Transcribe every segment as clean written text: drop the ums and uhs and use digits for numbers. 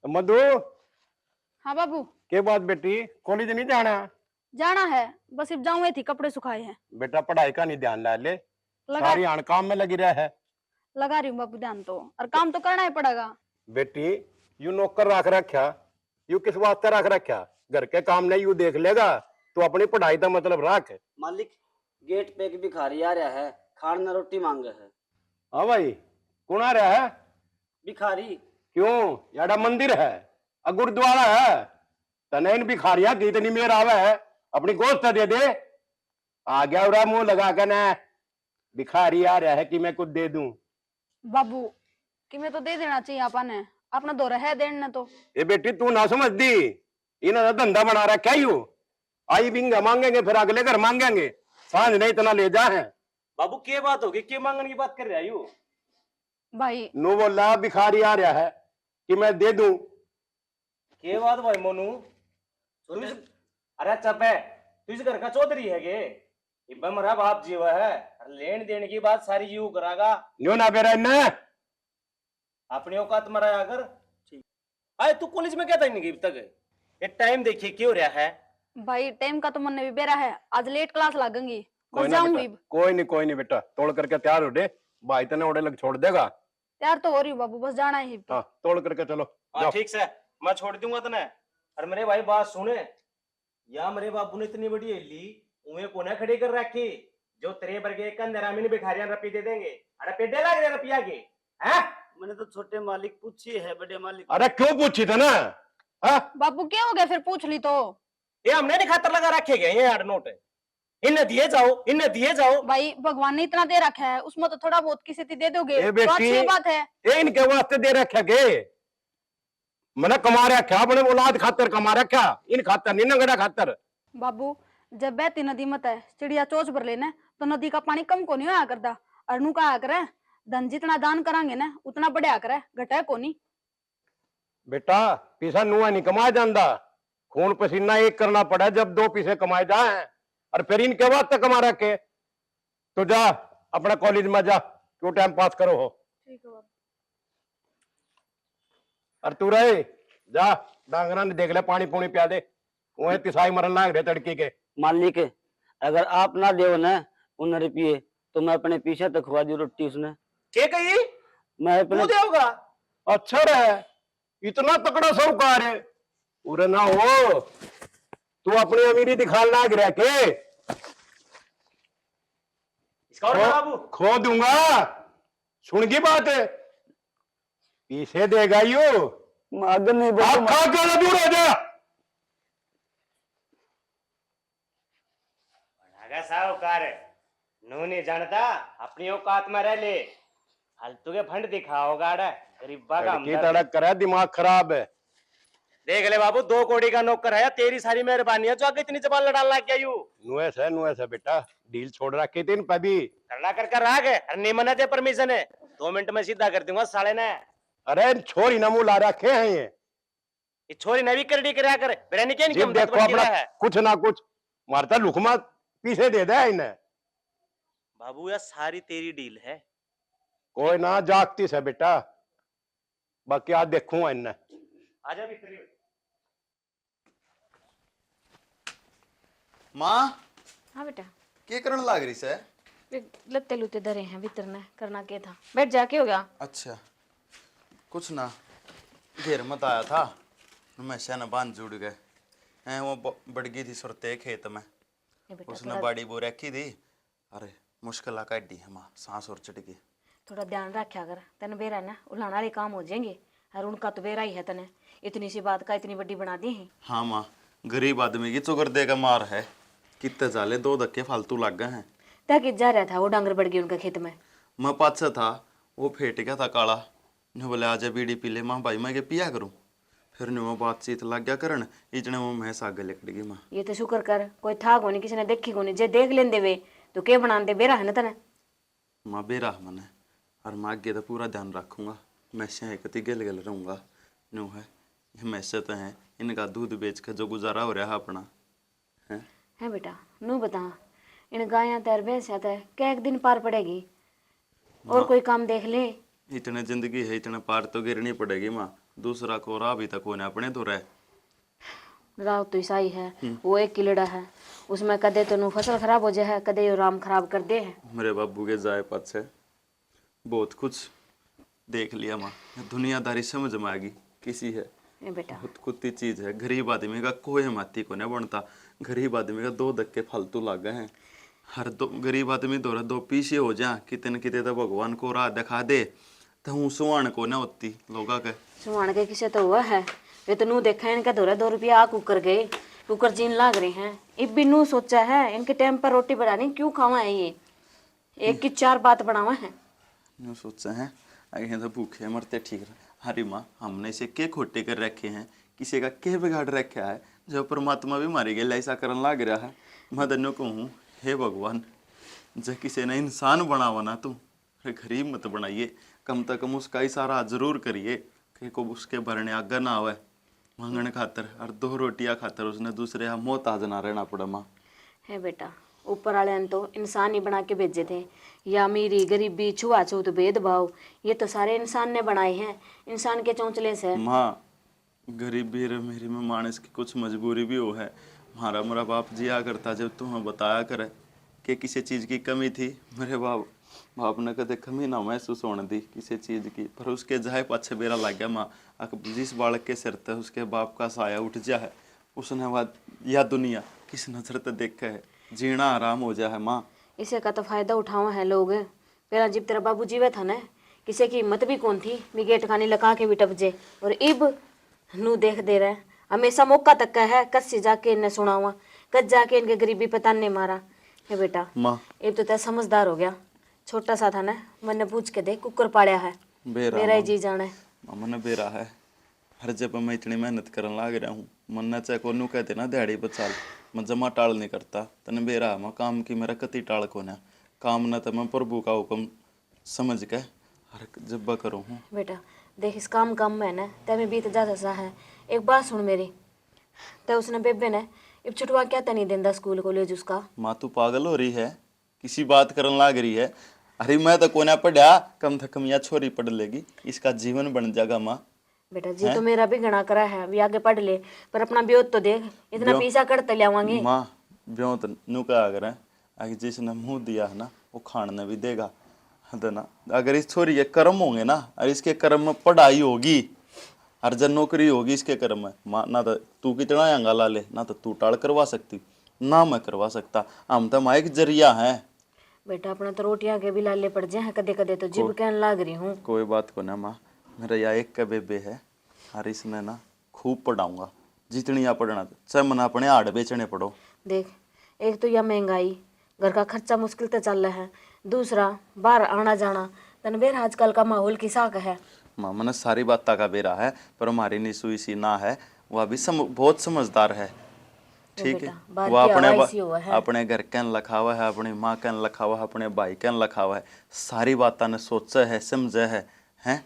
मधु, हाँ बाबू। के बात बेटी, कॉलेज नहीं जाना? जाना है, बस सिर्फ जाऊँ थी, कपड़े सुखाए हैं। बेटा पढ़ाई का नहीं ध्यान ला ले, लगा सारी आन काम में लगी रहा है। लगा रही हूँ बाबू ध्यान तो, और काम तो करना ही पड़ेगा। बेटी यू नौकर रख रखा, यू किस वास्ते रख रखा? घर के काम नहीं यू देख लेगा तो अपनी पढ़ाई का मतलब रख। मालिक गेट पे एक भिखारी आ रहा है, खाना रोटी मांगे है। हाँ भाई, कौन आ रहा है? भिखारी। क्यों, याडा मंदिर है, गुरुद्वारा है, तनैन भिखारिया की इतनी मेर आवे है, अपनी गोश्त दे दे। आ गया उरा मुंह लगा के ना, भिखारी आ रहा है कि मैं कुछ दे दूं। बाबू कि मैं तो दे देना चाहिए आपने, अपना दौरा है देने तो। ये बेटी तू ना समझ दी, इन्होंने धंधा बना रहा क्या यू? आई बिंगा मांगेंगे फिर अगले घर मांगेंगे, सांझ नहीं इतना ले जा है। बाबू के बात होगी, के मांगने की बात कर रहा है यू? भाई नो बोला भिखारी आ रहा है कि मैं दे दूं। के बात भाई मोनू? अरे चप है, तू इस घर का चौधरी है गे? इब्बा मरा बाप जीव है, लेन देने की बात सारी यू करागा। न्यू ना बेरा इन्ना अपनी औकात मरा अगर ठीक। आए तू कॉलेज में क्या था इनकी तक? ये टाइम देखिए क्यों रहा है? भाई टाइम का तो मन भी बेरा है, आज लेट क्लास लगेंगी, कोई बस ना जाऊंगी। बेटा, कोई नहीं बेटा, तोड़ करके तैयार हो दे, भाई तने ओडे लग छोड़ देगा। तैयार तो हो रही हूँ बाबू, बस जाना ही तो। हाँ तोड़ करके चलो हाँ ठीक से, मैं छोड़ दूंगा तने। और मेरे भाई बात सुने, या मेरे बाबू ने इतनी बड़ी हेली उन्हें कोने खड़ी कर रखी जो तेरे वर्गे एक अंधेरा में भिखारियां रपी दे देंगे। अरे पेडे लग रहे रपिया के हैं? मैंने तो छोटे मालिक पूछी है बड़े मालिक। अरे क्यों पूछी था ना? हाँ बाबू क्या हो गया फिर, पूछ ली तो। ये हमने नहीं खातर लगा रखे गए ये यार नोट, इन्हें दिए जाओ, इन्हें दिए जाओ। भाई भगवान ने इतना दे रखा है, उसमें तो थोड़ा बहुत किसी से दे दोगे ए तो अच्छी बेटी, बात है। ये इनके वास्ते दे रखा के, मैंने कमा रखा अपने औलाद खातर, कमा रखा इन खातर नहीं, नंगड़ा खातर। बाबू जब बहती नदी मत है चिड़िया चोच भर लेना, तो नदी का पानी कम को नहीं होया करता। अरनू का करे धन जितना दान करांगे ना उतना बढ़िया करे, घटे को नहीं। बेटा पैसा नुआ नहीं कमाया जाता, खून पसीना एक करना पड़ा जब दो पैसे कमाए जाए, और फिर इनके वास्ते कमा रखे। तो जा अपना कॉलेज में जा, क्यों टाइम पास करो हो। ठीक है बाबू। और तू रहे जा, डांगरा ने देख ले, पानी पूनी पिया दे, वह तिसाई मरन लाग रहे तड़की के। मालिक अगर आप ना देव ना उन रुपये तो मैं अपने पीछे तक खुआ दी रोटी उसने। के कही? मैं अपने तू देगा? अच्छा रहे, इतना तकड़ा साहूकार है उरे ना हो, तू अपनी अमीरी दिखा लाग रहा के। इसका और बाबू खो दूंगा, सुन की बात है, पीछे देगा यू, अगर नहीं आप खा के दूर हो जा। साहूकार नू नहीं जानता, अपनी औकात में रह ले, फालतू के फंड दिखाओगा गरीबा का की तड़क करे, दिमाग खराब है। देख ले बाबू, 2 करोड़ का नौकर है, तेरी सारी मेहरबानी है जो आगे इतनी जबान लड़ा ला क्या यू? नुएस है बेटा, डील छोड़ रखी थी पभी। करना कर कर राग है, नहीं मना दे परमिशन है, 2 मिनट में सीधा कर दूंगा साले ने। अरे छोरी ना मुंह ला रखे हैं ये छोरी नवी करडी कराया कर, बिरयानी क्या जी, देखो अपना है कुछ ना कुछ मारता लुकमा पीछे दे दे इन्हें। बाबू यार सारी तेरी डील है। कोई ना जागती से बेटा, बाकी आज देखूंगा इन्हें। आजा भीतर। माँ हाँ बेटा, के करण लाग रही से? लत्ते लुत्ते धरे हैं भीतर ने, करना क्या था? बैठ जाके हो गया। अच्छा कुछ ना, घेर मत आया था, मैं न बांध जुड़ गए हैं, वो बढ़ गई थी सुरते खेत में, उसने बाड़ी बो रखी थी, अरे मुश्किल आ काटी है माँ, सांस और चढ़ गई। थोड़ा ध्यान रखा कर, तने बेरा ना उलाने वाले काम हो जाएंगे, और उनका तो बेरा ही है, तने इतनी सी बात का इतनी बड़ी बना दी है। हाँ माँ, गरीब आदमी की चुगर देगा मार है, कितने चाले 2 धक्के फालतू लग गए हैं। ताकि जा रहा था वो डांगर बढ़ गई उनके खेत में, मैं पाछा था, वो फेट गया था काला, ने बोले आजा बीड़ी पी ले। माँ भाई मैं के पिया करूँ, फिर ने वो बातचीत लग गया करन, इतने वो भैंस आगे लिकट गई। माँ ये तो शुक्र कर कोई था को नहीं, किसी ने देखी को नहीं, जे देख लेंदे वे तो के बना दे, बेरा है ना तने। माँ बेरा मने, और मैं आगे तो पूरा ध्यान रखूंगा, मैं से कति गल गल रहूंगा। नो है ये मैसे तो हैं, इनका दूध बेच कर जो गुजारा हो रहा है अपना है बेटा। नू बता, इन गाया तैर भैंसा तैर क्या एक दिन पार पड़ेगी, और कोई काम देख ले। इतने जिंदगी है, इतने पार तो गिरनी पड़ेगी माँ, दूसरा को राह भी तक होने अपने तो रहे। राव तो ईसाई है, वो एक किलड़ा है, उसमें कदे तो फसल खराब हो जाए, कदे यो राम खराब कर दे है। मेरे बाबू के जाए पाछे बहुत कुछ देख लिया माँ, दुनियादारी समझ में आ गई किसी है। ए बेटा बहुत कुत्ती चीज है, गरीब आदमी का कोई हिम्मती को नहीं बनता। गरीब आदमी का 2 धक्के फालतू लाग गए हैं। हर दो गरीब आदमी दो 2 पीछे हो जा कितने कितने तो भगवान को राह दिखा दे तो हूँ सुहान को ना होती लोगा के। सुहान के किसे तो हुआ है, वे तो नू देखा इनका दौरा 2 रुपया आ कुकर गए, कुकर जीन लाग रहे हैं। इब भी नू सोचा है इनके टाइम पर रोटी बनानी क्यों खावा है, ये एक की 4 बात बनावा है। यूँ सोचे हैं आगे तो भूखे मरते ठीक रहे। हरी माँ हमने इसे के खोटे कर रखे हैं, किसी का के बिगाड़ रखा है, जो परमात्मा भी मारी गए ऐसा करन लग रहा है। मैं धन्य कहूँ हे भगवान, जब किसी ने इंसान बनावा ना तू गरीब मत बनाइए, कम से कम उसका इशारा जरूर करिए कि को उसके भरने आगे ना आवे मांगने खातर, और 2 रोटियां खातर उसने दूसरे यहाँ मोहताज ना रहना पड़ा। माँ है बेटा, ऊपर वाले ने तो इंसान ही बना के भेजे थे, या अमीरी गरीबी छुआछूत भेदभाव ये तो सारे इंसान ने बनाए हैं, इंसान के चौंचले से। माँ गरीबी रे मेरी में मानस की कुछ मजबूरी भी हो है। हमारा मेरा बाप जिया करता जब तुम्हें बताया करे कि किसी चीज़ की कमी थी, मेरे बाप ने कदे कमी ना महसूस होने दी किसी चीज़ की, पर उसके जाए पाछे बेरा लग गया। माँ जिस बालक के सिर ते उसके बाप का साया उठ जा है, उसने बाद यह दुनिया किस नजर ते देखा है, जीना आराम हो जा है। माँ इसे का तो फायदा उठावा है लोग। पहला जब तेरा बाबू जीवे था ना, किसी की हिम्मत भी कौन थी भी गेट खानी लगा के भी टपजे, और इब नू देख दे रहा है हमेशा मौका तक का है, कस से जाके इन्हें सुनावा, कस जाके इनके गरीबी पता नहीं मारा है। बेटा माँ अब तो तेरा समझदार हो गया, छोटा सा था ना, मैंने पूछ के देख कुकर पाड़िया है, मेरा ही जी जाना है। मन बेरा है, हर जब मैं इतनी मेहनत करने लग रहा हूँ, मन चाहे को कहते ना दिहाड़ी बचाल, मैं जमा टाल नहीं करता। तने बेरा मैं काम की मेरा कति टाल को ना काम ना, तो मैं प्रभु का हुक्म समझ के हर जब्बा करूँ हूँ। बेटा देख इस काम में ना तय बीत जा सा है। एक बात सुन मेरी, तो उसने बेबे ने अब छुटवा क्या तनी देंदा स्कूल कॉलेज उसका। माँ तू पागल हो रही है, किसी बात करने लग रही है। अरे मैं तो कोना पढ़ा, कम से कम या छोरी पढ़ लेगी, इसका जीवन बन जाएगा। माँ बेटा जी तो मेरा भी घना करा है, भी आगे पढ़ ले, पर अपना ब्योत तो देख, इतना पैसा करते लियावांगे। माँ ब्यों तो नु क्या अगर आगे जिसने मुंह दिया है ना वो खाने भी देगा है ना। अगर इस छोरी के कर्म होंगे ना, और इसके कर्म में पढ़ाई होगी और जब नौकरी होगी इसके कर्म में, माँ ना तो तू कितना अंगा ला ले, ना तो तू टाल करवा सकती ना मैं करवा सकता। हम तो माँ एक जरिया है। बेटा अपना तो रोटियां के भी लाले पड़ जाए कदे कदे, तो जिब कहने लाग रही हूँ। कोई बात को ना माँ, मेरा यहाँ एक का बेबे है, और इसने ना खूब पढ़ाऊंगा जितनी आप पढ़ना, चाहे मना अपने आड़ बेचने पढ़ो। देख एक तो यह महंगाई, घर का खर्चा मुश्किल तो चल रहा है, दूसरा बाहर आना जाना, तनवेर आजकल का माहौल किसा का है। माँ मैंने सारी बात का बेरा है, पर हमारी निशु इसी ना है, वह भी बहुत समझदार है। ठीक है, वो अपने घर कैन लखा हुआ है, अपनी माँ कैन लखा हुआ है, अपने भाई कैन लखा हुआ है, सारी बात ने सोचा है समझे है, हैं?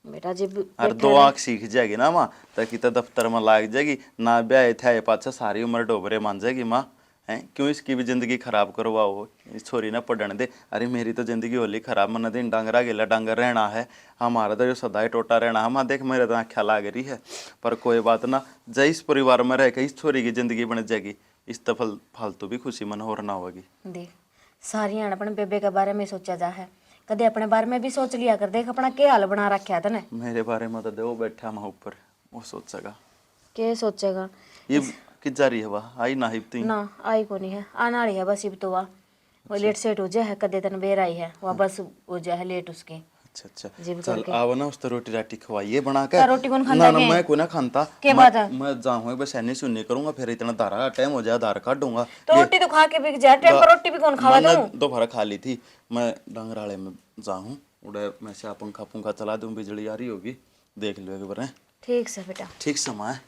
बेटा जब और 2 आँख सीख जाएगी ना माँ, ताकि तो दफ्तर में लाग जाएगी ना, ब्याह थे पाछा सारी उम्र डोबरे मान जाएगी। माँ हैं क्यों इसकी भी जिंदगी खराब करवाओ, इस छोरी ने पढ़ने दे। अरे मेरी तो जिंदगी होली खराब, मन दिन डांगरा गेला डांगर रहना है, हमारा तो जो सदाई टोटा रहना है। माँ देख मेरे तो आँखें लाग रही है, पर कोई बात ना, जय इस परिवार में रह के इस छोरी की जिंदगी बन जाएगी, इस तो फालतू भी खुशी मन और ना होगी। देख सारी अपने बेबे के बारे में सोचा जा है, कदे अपने बारे में भी सोच लिया कर, देख अपना क्या हाल बना रखा है तने। मेरे बारे में तो दो बैठा मैं ऊपर, वो सोचेगा क्या सोचेगा। ये कि जा रही है वह आई ना हिपती ना आई को नहीं है, आने वाली है बस। इब तो वो लेट सेट हो जाए, कदे तन बेर आई है वह बस हो जाए लेट उसके। अच्छा चल आओ ना, उस तो रोटी राटी खवाइए बना के। रोटी कौन खाता ना मैं को ना खाता, क्या बात है। मैं जाऊंगा बस ऐनी सुननी करूंगा, फिर इतना धारा टाइम हो जाए धार काट दूंगा। तो रोटी तो खा के भी जा, टाइम पर रोटी भी कौन खावा दूं। दोपहर खा ली थी मैं, डंगराले में जाऊं उड़े मैं से पंखा पंखा चला दूं, बिजली आ रही होगी देख लो एक बार। ठीक से बेटा, ठीक समय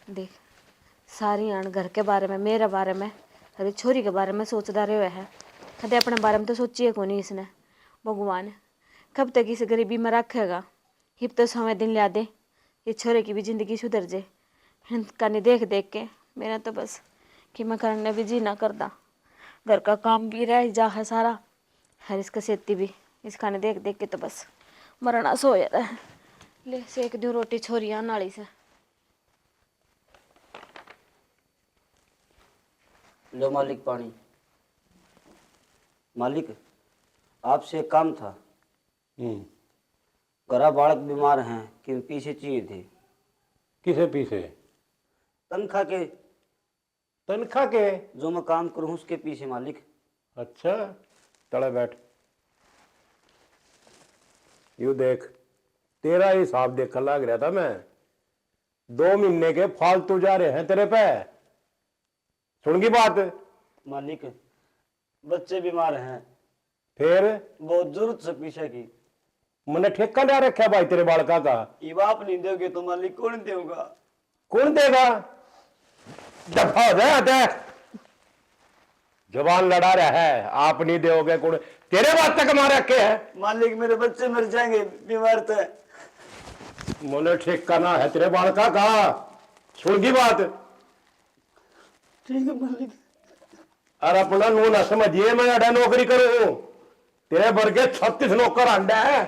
देख सारी आन घर के बारे में, मेरे बारे में, कभी छोरी के बारे में सोचता रहे है, कदे अपने बारे में तो सोचिए को नहीं इसने। भगवान कब तक इस गरीबी में रखेगा, हिप तो समय दिन ला दे, ये छोरे की भी जिंदगी सुधर जाए। कहानी देख देख के मेरा तो बस कि मैं करने भी जी ना करता, घर का काम भी रह जा है सारा, हर इसका सेती भी इस खाने देख देख के तो बस मरना सो जाता है। ले सेक दूं रोटी छोरियां नाली से। लो मालिक पानी। मालिक आपसे एक काम था। घरा बालक बीमार हैं कि पीछे चाहिए थे। किसे पीछे? तनख्वाह के, तनख्वाह के? जो मैं काम करूं उसके पीछे मालिक। अच्छा, चले बैठ। यू देख, तेरा हिसाब देख लग रहा था मैं। 2 महीने के फालतू जा रहे हैं तेरे पे। सुन की बात। मालिक बच्चे बीमार हैं, फिर बहुत जरूरत से पीछे की। मैंने ठेका ले रखा भाई तेरे बालका का। ये आप नहीं दोगे तो मालिक कौन देगा? कौन देगा? दफा हो जाए देख। जवान लड़ा रहा है, आप नहीं दोगे कौन? तेरे वास्ते कमा रखे है। मालिक मेरे बच्चे मर जाएंगे बीमार थे। मैंने ठेका ना है तेरे बालका का। सुन की बात। ठीक है मालिक। और अपना नू न समझिए मैं अड़ा नौकरी करूं। तेरे वर्गे 36 नौकर अंडा है,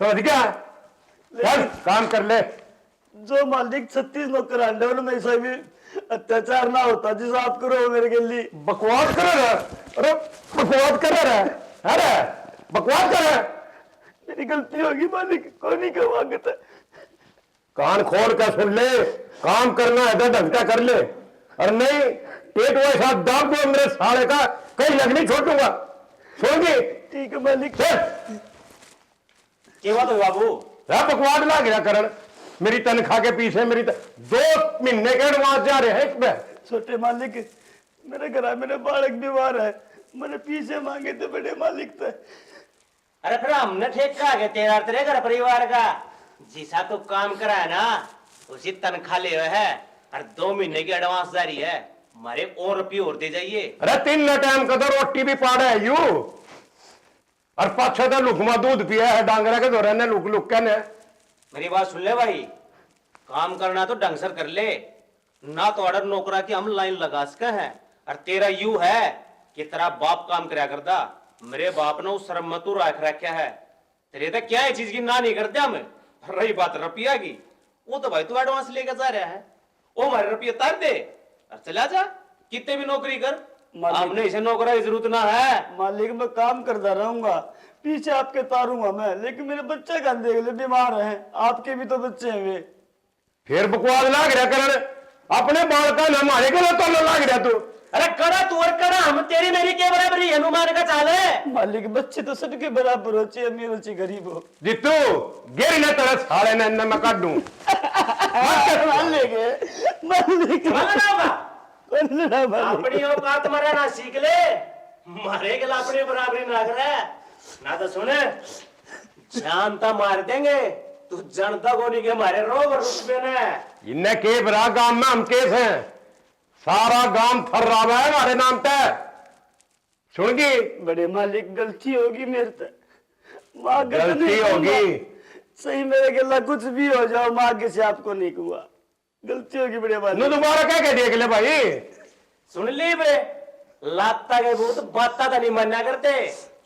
समझ गया? चल काम कर ले। जो मालिक 36 नौकर अंडे उनमें ऐसा भी अत्याचार ना होता जिस आप करो मेरे के लिए। बकवास कर रहा। अरे बकवास कर रहा है। अरे बकवास कर रहा है। मेरी गलती होगी मालिक, कोई नहीं कमांगता। कान खोल कर सुन ले। काम करना है तो ढंग का कर ले, और नहीं पेट वैसा दाब दो मेरे साले का, कहीं लग नहीं छोड़ूंगा। सुनगी? ठीक है मालिक। क्या बात है बाबू? बकवास ला गया करण। मेरी तनख्वाह के पीछे 2 महीने के एडवांस जा रहे हैं इसमें। छोटे मालिक मेरे घर मेरे बालक बीमार है, मैंने पीछे मांगे थे बड़े मालिक थे। अरे फिर हमने ठेका आगे तेरा तेरे घर परिवार का जिसा तू काम करा है ना उसी तनख्वाह ले है, और 2 महीने की एडवांस जारी है। हमारे और रुपये और दे जाइए। अरे 3 टाइम का तो रोटी भी पाड़ा है यू, और पाछा तो लुकमा दूध पिया है डांगरा के दौरान लुक लुक के ने। मेरी बात सुन ले भाई, काम करना तो ढंग से कर ले, ना तो ऑर्डर नौकरा की हम लाइन लगा सके हैं। और तेरा यू है कि तेरा बाप काम करया करता, मेरे बाप ने उस शर्म में तू रख रखा है। तेरे तो क्या है चीज की ना नहीं करते हम। रही बात रुपया की, वो तो भाई तू एडवांस लेकर जा रहा है, वो हमारे रुपये तार दे और चला जा, कितने भी नौकरी कर। हमने इसे नौकरा की जरूरत ना है। मालिक मैं काम करता रहूंगा, पीछे आपके तारूंगा मैं, लेकिन मेरे बच्चे का देख ले बीमार हैं, आपके भी तो बच्चे हैं वे। फिर बकवास लाग रहा करण। अपने बाल का ना मारे के तो लाग रहा तू। अरे करा तू और करा, हम तेरी मेरी के बराबरी हनुमान का चाल है। मालिक बच्चे तो सबके बराबर हो, चाहे अमीर हो चाहे गरीब हो। जितू गिर न तेरे साले ने मैं काट दूं। अपनी औकात मरा ना सीख ले, मारे के अपनी बराबरी ना करे ना तो सुने जानता मार देंगे। तू जानता को नहीं के हमारे रोग रुपये ने इन्हें के बरा गांव में हम केस हैं, सारा गांव थर्रावा है हमारे नाम पे। सुन गई? बड़े मालिक गलती होगी मेरे से, माँ गलती होगी। सही मेरे गला कुछ भी हो जाओ, माँ के से आपको नहीं हुआ, गलती होगी बड़े मालिक। नु दोबारा क्या कह देख ले भाई। सुन ली बे, लाता के भूत बाता तो नहीं मना करते,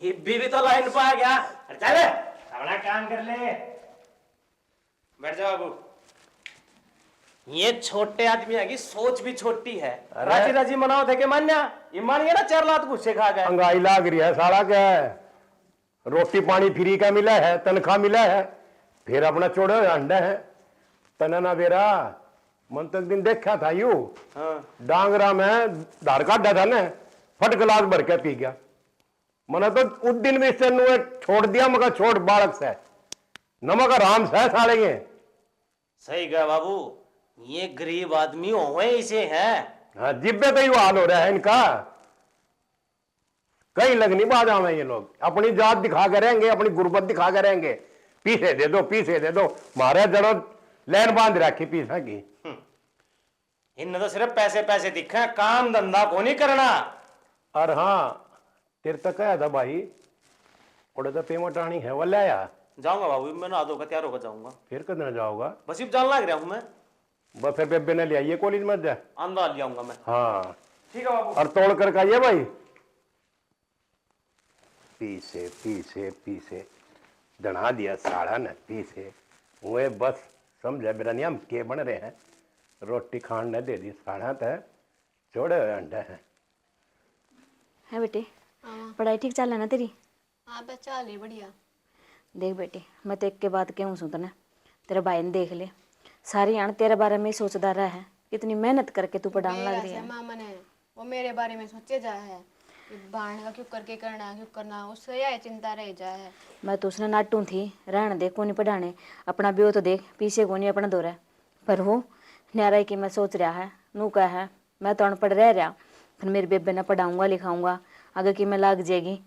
हिब्बी भी तो लाइन पे आ गया। चल अपना काम कर ले, बैठ जा बाबू। ये छोटे आदमी की सोच भी छोटी है। राजी राजी मनाओ थे के मान्या, ये मान गया ना 4 लाख गुस्से खा गए। अंगाई लाग रही है साला क्या है, रोटी पानी फ्री का मिला है, तनख्वाह मिला है, फिर अपना चोड़े अंडा है। तना ना बेरा मन तक दिन देखा था यू। डांगरा में धार काटा था ना, फट गिलास भर के पी गया। मैंने तो उस दिन भी इससे छोड़ दिया, मगर छोड़ बालक से नमक आराम से साले ये। सही कहा बाबू, ये गरीब आदमी हुए इसे हैं। हाँ जिब्बे तो यू हाल हो रहा है इनका। कहीं लग नहीं बाजा में ये लोग अपनी जात दिखा के रहेंगे, अपनी गुर्बत दिखा के रहेंगे। पीछे दे दो, पीछे दे दो, मारे जड़ो लैन बांध रखी पीछा की। इनने तो सिर्फ पैसे पैसे दिखे, काम धंधा को नहीं करना। और हाँ तेरे तक आया था भाई, उड़े तो पेमेंट आनी है वो लाया। जाऊंगा बाबू, मैं नहा धोकर तैयार होकर जाऊंगा। फिर कितना जाओगा? बस अब जान लग रहा हूँ मैं। बस फिर बेबे ने ले आइए कॉलेज में जा। अंदा ले आऊंगा मैं। हाँ ठीक है बाबू। और तोड़ कर खाइए भाई। पीछे पीछे पीछे दना दिया साड़ा नत्ती से वे बस समझे मेरा नहीं हम के बन रहे हैं रोटी खान ने दे दी साड़ा तो छोड़े हुए अंडे हैं है बेटे पढ़ाई ठीक चल रहा ना तेरी? हाँ बस चल रही बढ़िया। देख बेटे मैं तो एक के बाद क्यों सुन तने तेरे भाई ने देख ले सारी आण तेरे बारे में ही सोचता रहा है कितनी मेहनत करके तू पढ़ाने लग रही है। मामा ने वो मेरे बारे में सोचे जा है कि बाहर का क्यों करके करना क्यों करना उससे यह चिंता रह जा है। मैं तो उसने नाटू थी रहने दे को नहीं पढ़ाने अपना ब्यो तो देख पीछे को नहीं अपना दो रहा पर वो न्यारा की मैं सोच रहा है नू कह है मैं तो अनपढ़ रह रहा फिर मेरे बेबे ने पढ़ाऊंगा लिखाऊंगा आगे की मैं लाग जाएगी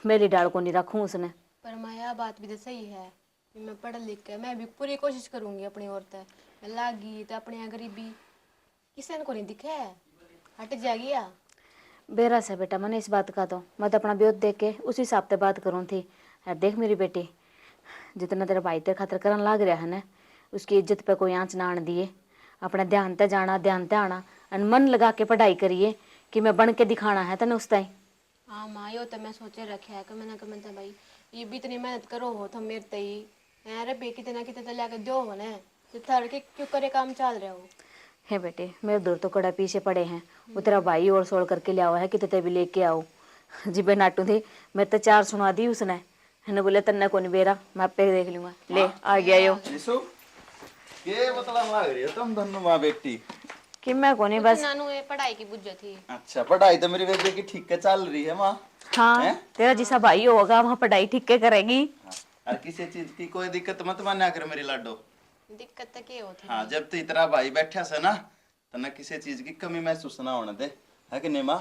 मेरी डाल को नहीं रखूँ उसने। पर माया बात भी तो सही है कि मैं पढ़ लिख के मैं भी पूरी कोशिश करूंगी अपनी ओर से मैं लागी तो अपनी गरीबी किसी को नहीं दिखे है हट जाएगी या बेरा से बेटा मैंने इस बात का तो मैं तो अपना ब्योत देख के उसी हिसाब से बात करूँ थी। यार देख मेरी बेटी जितना तेरा भाई तेरे खातर करन लाग रहा है ना उसकी इज्जत पे कोई आँच ना आन दिए अपना ध्यान ते जाना ध्यान ते आना और मन लगा के पढ़ाई करिए कि मैं बन के दिखाना है तेने उस टाइम। हाँ माँ यो तो मैं सोचे रखे है कि मैंने कहा भाई ये भी इतनी मेहनत करो हो तो मेरे तई अरे बे कितना कितना तो लाके दो हो ने थर के क्यों करे काम चल रहे हो। है बेटे मेरे दूर तो कड़ा पीछे पड़े हैं वो तेरा भाई और सोल करके लिया हुआ है कि ते भी लेके आओ जिबे नाटू थी मैं तो 4 सुना दी उसने है बोले तन्ने को नहीं बेरा मैं आपे देख लूंगा ले आ गया यो ये बतला मार रही है तुम दोनों माँ बेटी कि मैं को नहीं बस नानू ये पढ़ाई की बुझ थी। अच्छा पढ़ाई तो मेरी बेबे की ठीक है चल रही है माँ। हाँ तेरा जैसा भाई होगा वहाँ पढ़ाई ठीक के करेगी। और किसी चीज की कोई दिक्कत मत माना कर मेरी लाडो। दिक्कत तो क्या होती हाँ जब तो इतना भाई बैठा से ना तो ना किसी चीज की कमी महसूस ना होने दे है कि नहीं माँ।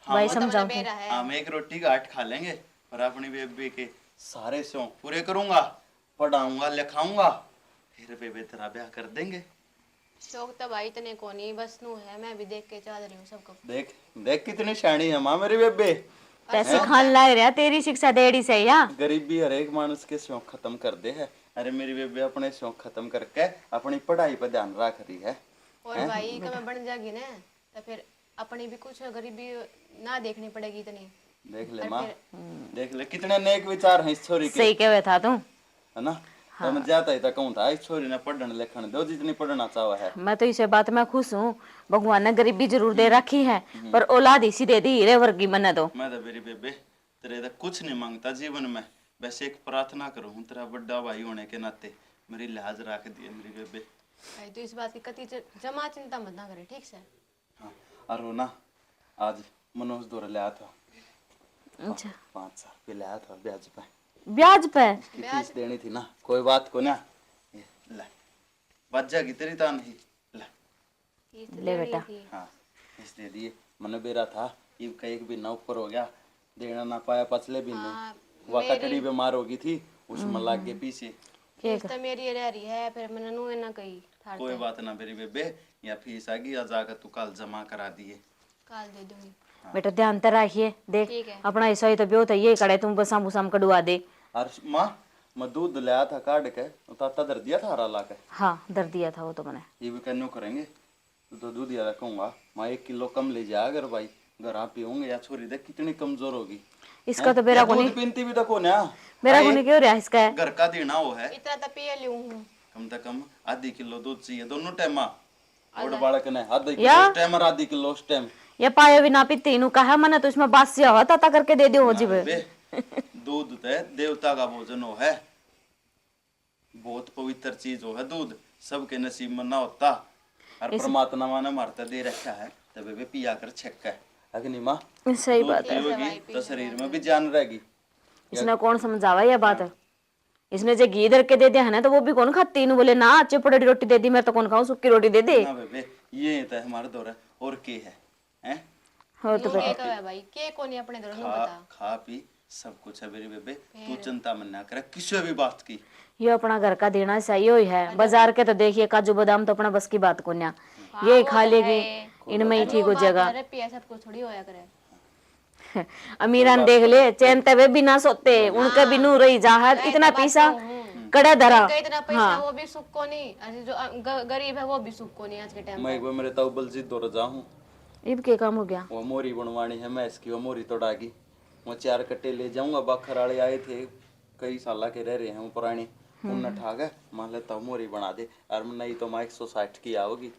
भाई समझाओ हम एक रोटी का 8 खा लेंगे और अपनी बेबे के सारे शौक पूरे करूंगा पढ़ाऊंगा लिखाऊंगा फिर बेबे तेरा ब्याह कर देंगे। शौक तो भाई इतने को नहीं बस नू है मैं भी देख के चल रही हूँ सबको। देख देख कितनी शानी है माँ मेरी बेबे पैसे खान लग रहा तेरी शिक्षा देड़ी से या गरीबी हर एक मानुस के शौक खत्म कर दे है। अरे मेरी बेबे अपने शौक खत्म करके अपनी पढ़ाई पर ध्यान रख रही है। और भाई कब बन जाएगी ना तो फिर अपनी भी कुछ गरीबी ना देखनी पड़ेगी इतनी। देख ले माँ देख ले कितने नेक विचार हैं इस छोरी के सही कहे था तू है ना। हाँ। मैं जाता ही था कहूँ था इस छोरी ने पढ़ने लिखने दो जितनी पढ़ना चाहा है। मैं तो इसे बात में खुश हूँ भगवान ने गरीबी जरूर दे रखी है पर औलाद इसी दे दी हीरे वर्गी मने दो। मैं तो मेरी बेबे तेरे तो कुछ नहीं मांगता जीवन में बस एक प्रार्थना करूँ तेरा बड़ा भाई होने के नाते मेरी लिहाज रख दिए मेरी बेबे। भाई तो इस बात की कति जमा चिंता मत ना करे ठीक से। हाँ और ना आज मनोज दौरा लाया था। अच्छा 5 साल पे लाया था ब्याज पे ब्याज पे फीस देनी थी ना कोई बात को ना ये ले बच जाएगी तेरी तो नहीं ले बेटा। हाँ फीस दे दिए मैंने बेरा था ईब का एक भी ना ऊपर हो गया देना ना पाया पछले भी नहीं वह कटड़ी बीमार हो गई थी उसमें लाग गए पीछे फीस तो मेरी रह रही है फिर मैंने नू ना कही कोई बात ना मेरी बेबे या फीस आ गई या जाकर तू कल जमा करा दिए काल दे दूंगी। बेटा ध्यान तो रखिए देख अपना ऐसा ही तो ब्यो तो ये करे तुम बसाम बुसाम कड़वा दे। और माँ मैं दूध लाया था काट के ताता दर दिया था हरा ला के। हाँ दर दिया था वो तो मैंने ये भी कहने करेंगे तो दूध याद कहूँगा माँ 1 किलो कम ले जाया अगर भाई घर आप पियोगे या छोरी देख कितनी कमजोर होगी। इसका तो मेरा को नहीं पीती भी तो कौन है मेरा को नहीं क्यों रहा इसका घर का देना वो है इतना तो पिए लूं हूं कम से कम आधी किलो दूध चाहिए दोनों टाइम और बालक ने आधा किलो टाइम और आधी किलो उस टाइम ये पायो भी ना पीती इनु कहा मैंने तो इसमें बासी हवा ताता करके दे दियो हो जी दूध तो देवता का भोजन हो है बहुत पवित्र चीज हो है दूध सबके नसीब में ना होता और परमात्मा ने मारता दे रखा है तब वे पिया कर छक है अग्नि माँ सही बात है पियोगी तो शरीर में भी जान रहेगी। इसने कौन समझावा ये बात इसने जो घी दर के दे दिया है ना तो वो भी कौन खाती इनु बोले ना चिपड़ी रोटी दे दी मैं तो कौन खाऊं सुक्की रोटी दे दे ना बेबे ये तो हमारा दौर है और के है हो तो के है भाई के को नहीं अपने दोनों बता खा पी सब कुछ है मेरी बेबे तू चिंता मन ना करे किसी भी बात की ये अपना घर का देना सही ही है बाजार के तो देखिए काजू बादाम तो अपना बस की बात को न्या ये खा लेगी इनमें ही ठीक हो जाएगा। अरे पिया सब कुछ थोड़ी होया करे अमीरान देख ले चैन तवे भी ना सोते उनके भी नू रही जाहर इतना पैसा कड़ा धरा इतना पैसा वो भी सुख को नहीं अरे जो गरीब है वो भी सुख को नहीं आज के टाइम मैं एक बार मेरे ताऊ बलजीत दौर जाऊं इब के काम हो गया वो मोरी बनवानी है मैं इसकी वो मोरी तोड़ागी वो 4 कट्टे ले जाऊंगा बाखर वाले आए थे कई साल के रह रहे हैं वो पुरानी, उन्हें ठाक है मान लेता हूँ मोरी बना दे, और नहीं तो मैं 160 की आओगी।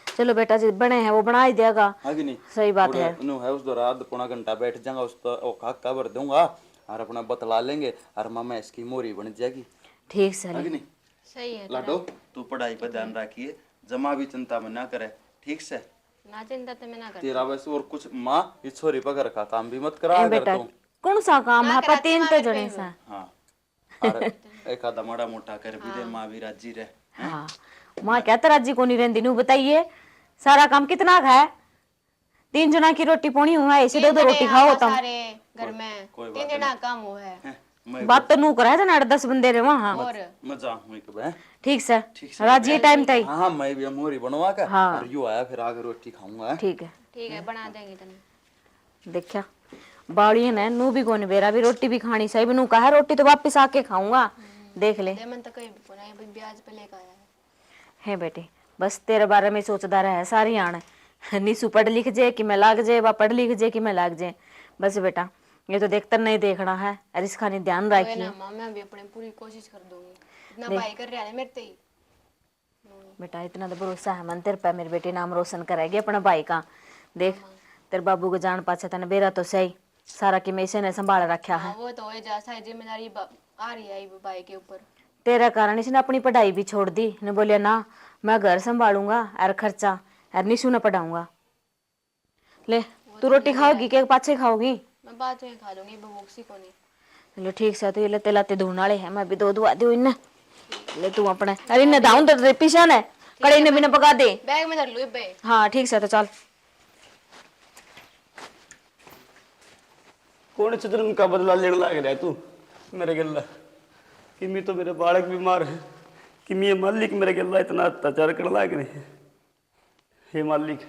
चलो बेटा जी बने हैं वो बना ही देगा। हाँ कि नहीं? सही बात है। नु है उस दौरान आधा पौना घंटा बैठ जाऊंगा, उस तो वो काका भर दूंगा और अपना बतला लेंगे, और मामा इसकी मोरी बन जाएगी। ठीक से हाँ कि नहीं? सही है लाडो तू पढ़ाई पर ध्यान रखिए, जमा भी चिंता में ना करे, ठीक से? ना चिंता तो मैं ना करती। तेरा वैसे और कुछ माँ इस छोरी पकड़ का काम भी मत करा ए कर बेटा तू। कौन सा काम ना है कराती पति माँ तो मेरे जने पे सा। हाँ और एक आधा माड़ा मोटा कर भी दे, माँ भी राजी रहे। हाँ माँ क्या तरह जी को नहीं रहती नू बताइए, सारा काम कितना है, 3 जना की रोटी पोनी हुआ ऐसे 2 रोटी खाओ तुम। सारे घर में कोई 3 जना काम हुआ है। हैं, मैं बात तो नू करा जना 10 बंदे रे वहाँ। और मजा हूँ एक बार। ठीक से राजी टाइम तय। हाँ मैं भी मोरी बनवा कर हाँ। और यूं आया फिर आगे रोटी खाऊंगा। ठीक ठीक है बना देंगे तने। देखा बाड़ी ने नू भी कोनी बेरा भी रोटी भी खानी सही भी नू कहा रोटी तो वापस आके खाऊंगा। देख ले दे मन तो कहीं भी कोना ये ब्याज पे लेके आया है बेटी, बस तेरे बारे में सोचता रहे सारी आने, नीसू पढ़ लिख जाए कि मैं लाग जाए, वा पढ़ लिख जाए कि मैं लाग जाए। बस बेटा ये तो देखकर नहीं देखना है, और इसका नहीं ध्यान है रखिए। ना माँ, मैं भी अपने पूरी कोशिश कर दूंगी, इतना भाई कर रहा है मेरे ते ही। बेटा इतना तो भरोसा है मन तेरे पे, मेरी बेटी नाम रोशन करेगी अपने भाई का। देख तेरे बाबू को जान पाछा तने बेरा तो सही सारा कि मैं इसे ने संभाल रखा है। हाँ वो तो हो जा सारी जिम्मेदारी आ रही है भाई के ऊपर। तेरा कारण इसने अपनी पढ़ाई भी छोड़ दी, ने बोलिया ना मैं घर संभालूंगा और खर्चा और निशु न पढ़ाऊंगा। ले तू रोटी खाओगी के पाछे खाओगी? मैं बाद में खा लूंगी, भूख सी को नहीं। चलो ठीक से, तो ये लेते लाते धोने वाले हैं, मैं भी दो दुआ दू इन्हें। ले तू अपने अरे इन्हें दाऊं तो पीछा ने कड़े ने भी न पका दे। बैग में धर लो बे। हाँ ठीक से, तो चल। कौन से जुर्म का बदला लेने लग रहा है तू मेरे गल्ला? कि मैं तो मेरे बालक बीमार है, कि मैं मालिक मेरे गल्ला इतना अत्याचार करने लग रहे हैं। हे मालिक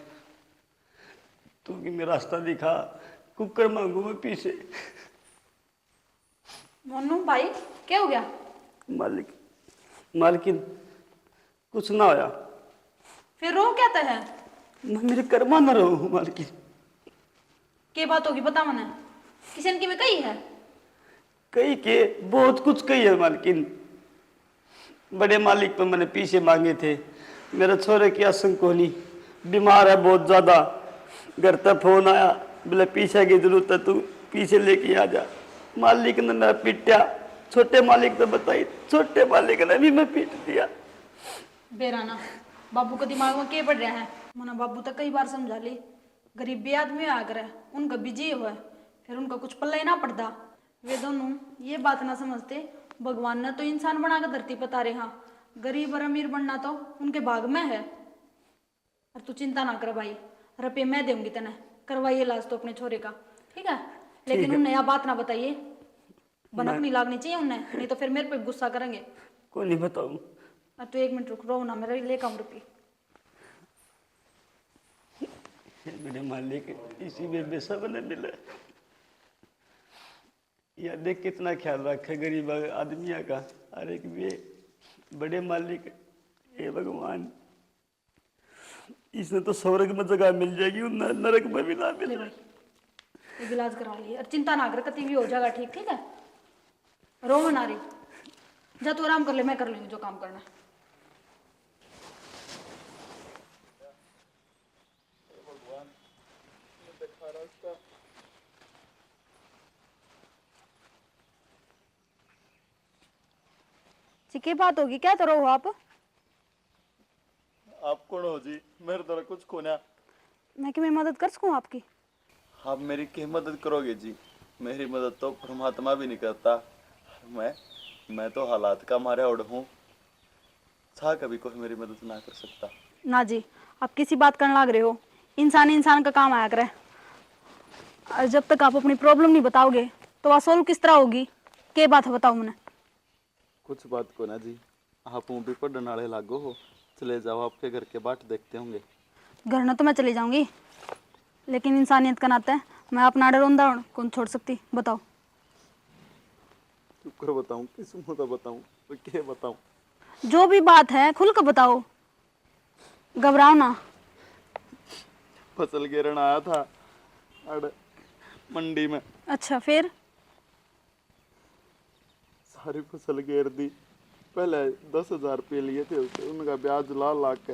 तू कि मेरा रास्ता दिखा, कुकर मांगू मैं पीछे। मोनू भाई क्या हो गया? मालिक मालकिन कुछ ना होया, फिर रो क्या है? मैं मेरे कर्मा न रहूं मालकिन। क्या बात होगी बता मने, किसी ने की में कही है? कई के बहुत कुछ कही है मालकिन। बड़े मालिक पर मैंने पीछे मांगे थे, मेरे छोरे की असंकोनी बीमार है बहुत ज्यादा। घर तक फोन आया, बोले पीछे की जरूरत है तू पीछे लेके आ जा। मालिक ने मेरा पीटा, छोटे मालिक तो बताई, छोटे मालिक ने भी मैं पीट दिया। बेराना बाबू को दिमाग में क्या पड़ रहा है? मना बाबू तो कई बार समझा ली, गरीबी आदमी आकर है उनका बिजी हुआ है, फिर उनका कुछ पल्ला ही ना पड़ता। वे दोनों ये बात ना समझते, भगवान ने तो इंसान बनाकर धरती पर तारे, हाँ गरीब और अमीर बनना तो उनके भाग में है। और तू चिंता ना कर भाई, रुपये मैं दूंगी तेने, करवाइए इलाज तो अपने छोरे का, ठीक है? लेकिन उन्हें यह बात ना बताइए, भनक नहीं लागनी चाहिए उन्हें, नहीं तो फिर मेरे पे गुस्सा करेंगे। कोई नहीं बताऊं। अब तू 1 मिनट रुक, रो ना, मेरे लेकर आऊं रुपये। मेरे मालिक इसी में बेसा बने मिले, या देख कितना ख्याल रखे गरीब आदमिया का। अरे वे बड़े मालिक, हे भगवान इसने तो स्वर्ग में जगह मिल जाएगी, उन्हें नरक में भी ना ले मिले। भाई ये इलाज करा लिए, और चिंता ना कर, कभी भी हो जाएगा ठीक, ठीक है? रो ना रही, जा तू आराम कर ले, मैं कर लूंगी जो काम करना है। क्या बात होगी, क्या तो रहो आप? आप कौन हो जी? मेरे द्वारा कुछ खोना। मैं कि मैं मदद कर सकूं आपकी? आप मेरी क्या मदद करोगे जी? मेरी मदद तो परमात्मा भी नहीं करता। मैं तो हालात का मारे उड़ हूँ, था कभी कोई मेरी मदद ना कर सकता। ना जी, आप किसी बात करने लग रहे हो, इंसान इंसान का काम आया करे। और जब तक आप अपनी प्रॉब्लम नहीं बताओगे तो वह सोल्व किस तरह होगी? क्या बात है बताओ मुझे। कुछ बात को ना जी, आप भी पढ़ने वाले लागो हो, चले जाओ, आपके घर के बाट देखते होंगे। घर न तो मैं चली जाऊंगी, लेकिन इंसानियत का नाता है मैं अपना डरोंदा कौन छोड़ सकती, बताओ। चुप कर बताऊं, किस मुंह तो बताऊं, तो क्या बताऊं? जो भी बात है खुल कर बताओ, घबराओ ना। फसल गिरन आया था मंडी में, अच्छा फिर? सारी फसल घेर दी। पहले 10,000 रुपये लिए थे उससे, उनका ब्याज ला के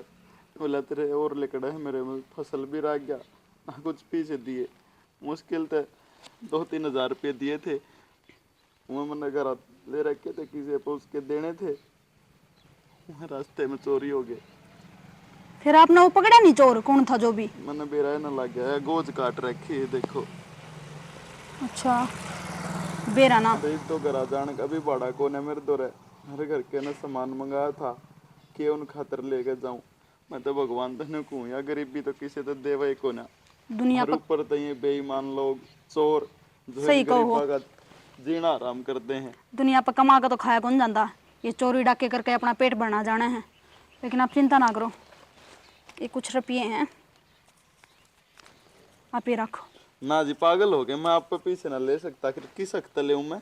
बोला तेरे और लेकर है मेरे में फसल भी रह गया, कुछ पीछे दिए, मुश्किल थे 2-3 हज़ार रुपये दिए थे। वो मैंने घर ले रखे थे, किसी पे उसके देने थे, रास्ते में चोरी हो गए। फिर आपने वो पकड़ा नहीं चोर कौन था जो भी? मैंने बेरा न लग गया है, गोज काट रखी है देखो। अच्छा बेरा ना देख तो घर जाने का भी बड़ा कौन है मेरे दौरे, मेरे घर के ने सामान मंगाया था कि उन खातर लेके जाऊं। मैं तो भगवान तने कहूँ या गरीबी तो किसी तो देवा ही को ना, दुनिया हर ऊपर तो ये बेईमान लोग चोर जो सही कहो। गरीबा का जीना आराम करते हैं। दुनिया पर कमा कर तो खाया कौन जाता, ये चोरी डाके करके अपना पेट भरना जाना है। लेकिन आप चिंता ना करो, ये कुछ रुपये हैं, आप ये रखो। ना जी पागल हो गए, मैं आप पे पीछे ना ले सकता, किस सकता ले मैं?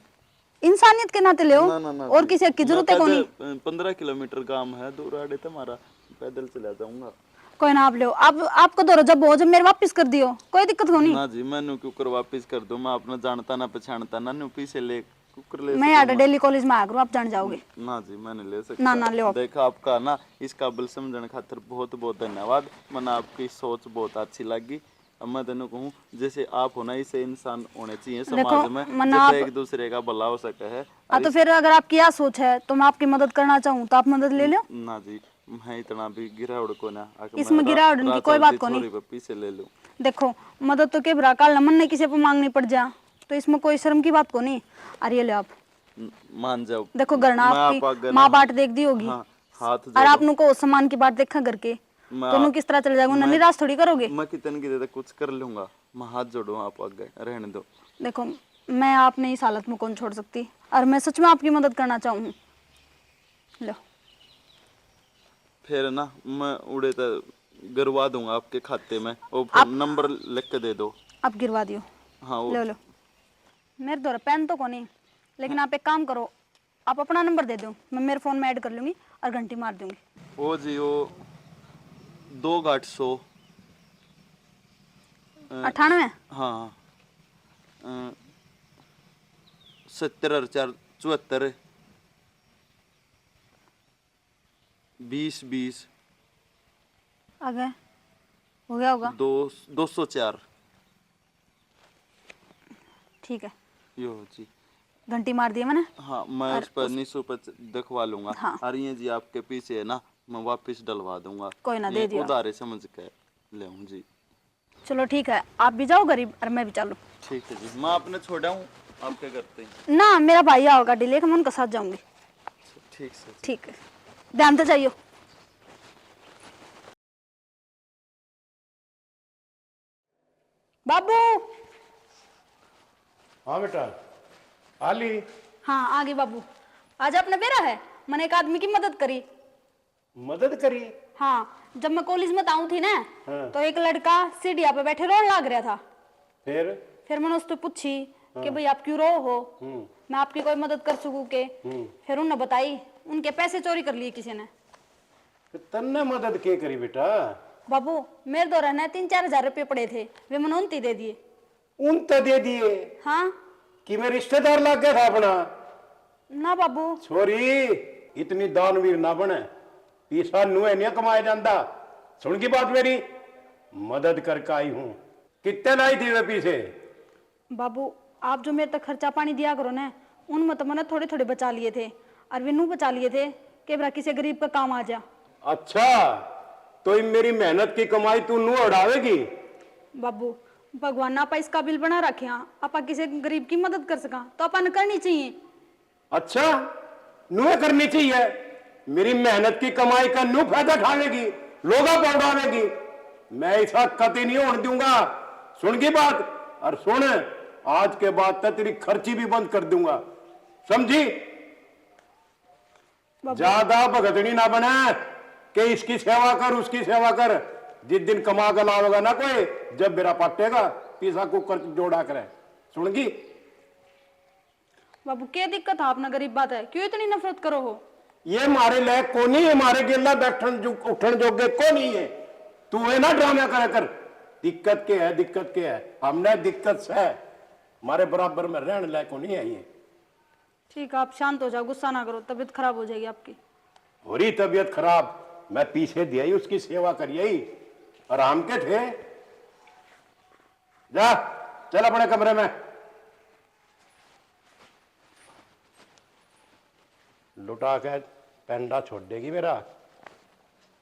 इंसानियत के नाते ले ना ना ना और किसी की जरूरत है कोनी। 15 किलोमीटर काम है दूर आड़े तुम्हारा, पैदल चला जाऊंगा। कोई ना आप ले, अब आपको दौरा जब हो जब मेरे वापस कर दियो, कोई दिक्कत होनी। ना जी मैंने क्यों कर वापस कर दूं, मैं अपना जानता ना पहचानता ना, नु पीछे ले कुकर ले मैं यहाँ डेली कॉलेज में आ करूँ, आप जान जाओगे। ना जी मैंने ले सकता। ना ना ले आप। देखा आपका ना इस काबिल समझने खातिर बहुत बहुत धन्यवाद। मैंने आपकी सोच बहुत अच्छी लगी। अब मैं तेन कहूँ जैसे आप होना ऐसे इंसान होने चाहिए समाज में, जिससे एक दूसरे का भला हो सके है। तो फिर अगर आपकी यह सोच है तो मैं आपकी मदद करना चाहूँ तो आप मदद ले लो। ना जी मैं इतना भी गिरावड़ को ना, इसमें गिरावड़ की कोई बात को नहीं। पीछे ले लूं। देखो मदद तो के भरा काल मन ने किसी पर मांगनी पड़ जा, तो इसमें कोई शर्म की बात को नहीं। अरे ले आप मान जाओ। देखो गरना आपकी माँ बाट देख दी होगी, हाँ, हाथ और आपने को सामान की बात देखा करके तो किस तरह चल जाएगा, उन्हें निराश थोड़ी करोगे। मैं कितने की देता कुछ कर लूंगा, मैं हाथ जोड़ू आप आगे रहने दो। देखो मैं आपने इस हालत में कौन छोड़ सकती, और मैं सच में आपकी मदद करना चाहूँ। लो फिर ना मैं उड़े तो गिरवा दूंगा आपके खाते में, और नंबर लिख के दे दो। आप गिरवा दियो। हाँ लो लो मेरे द्वारा पेन तो को नहीं, लेकिन आप एक काम करो, आप अपना नंबर दे दो, मैं मेरे फोन में ऐड कर लूंगी और घंटी मार दूंगी। वो जी वो 2-800 98। हाँ 70-4-74 20-20 आगे हो गया होगा। 204 ठीक है यो जी। घंटी मार दिया मैंने। हाँ मैं उस पर निशु पर दिखवा लूंगा। हाँ। और ये जी आपके पीछे है ना, मैं वापस डलवा दूंगा। कोई ना, दे दियो। उधारे समझ के ले जी। चलो ठीक है, आप भी जाओ गरीब और मैं भी चलूं। ठीक है जी, मैं अपने छोड़ा हूँ आपके घर पे। ना मेरा भाई आओ गाड़ी लेकर, मैं उनके साथ जाऊंगी। ठीक से। ठीक है, ध्यान से जाइयो। बाबू। हाँ बेटा आली। हाँ आगे बाबू, आज आपने बेरा है, मैंने एक आदमी की मदद करी। मदद करी? हाँ जब मैं कॉलेज में आऊँ थी ना, तो एक लड़का सीढ़िया पे बैठे रोने लग रहा था। फिर मैंने उससे पूछी कि भाई आप क्यों रो हो, मैं आपकी कोई मदद कर सकूं के? फिर उन्होंने बताई उनके पैसे चोरी कर लिए किसी ने। तन्ने मदद के करी बेटा? बाबू मेरे दौरान ने 3-4 हजार रुपये पड़े थे, वे मैंने उनती दे दिए। उन तो दे दिए? हाँ। कि मैं रिश्तेदार लग गया था अपना? ना बाबू। छोरी इतनी दानवीर ना बने, पैसा नुए नहीं कमाया जाता। सुन की बात मेरी, मदद करके आई हूँ। कितने लाई थी वे पैसे? बाबू आप जो मेरे तक खर्चा पानी दिया करो ना, उनमें तो मैंने थोड़े थोड़े बचा लिए थे, और वे नू बचा लिए थे कि बरा किसी गरीब का काम आ जा। अच्छा तो मेरी मेहनत की कमाई तू नू उड़ावेगी? बाबू भगवान आपा इस काबिल बना रखे, आपा किसी गरीब की मदद कर सका तो अपन करनी चाहिए। अच्छा नू करनी चाहिए? मेरी मेहनत की कमाई का नू फायदा उठावेगी, लोगा पौड़ावेगी? मैं ऐसा कतई नहीं होने दूंगा। सुन की बात, और सुन आज के बाद तक तेरी खर्ची भी बंद कर दूंगा, समझी? ज्यादा भगतनी ना बने कि इसकी सेवा कर उसकी सेवा कर। जिस दिन कमा कर लावेगा ना कोई, जब मेरा पटेगा पीसा कुकर जोड़ा करे, सुनगी? बाबू क्या दिक्कत है, आपने गरीब बात है, क्यों इतनी नफरत करो हो? ये मारे लायक को नहीं है, मारे गिल्ला बैठन उठन जोगे को नहीं है। तू है ना ड्रामा करे कर। दिक्कत के है, दिक्कत के है, हमने दिक्कत से हमारे बराबर में रहने लायक को नहीं है ये। ठीक है, आप शांत हो जाओ, गुस्सा ना करो, तबीयत खराब हो जाएगी आपकी। हो रही तबीयत खराब, मैं पीछे दिया ही उसकी सेवा करिए ही, आराम के थे। जा चल अपने कमरे में। लुटा के पेंडा छोड़ देगी मेरा।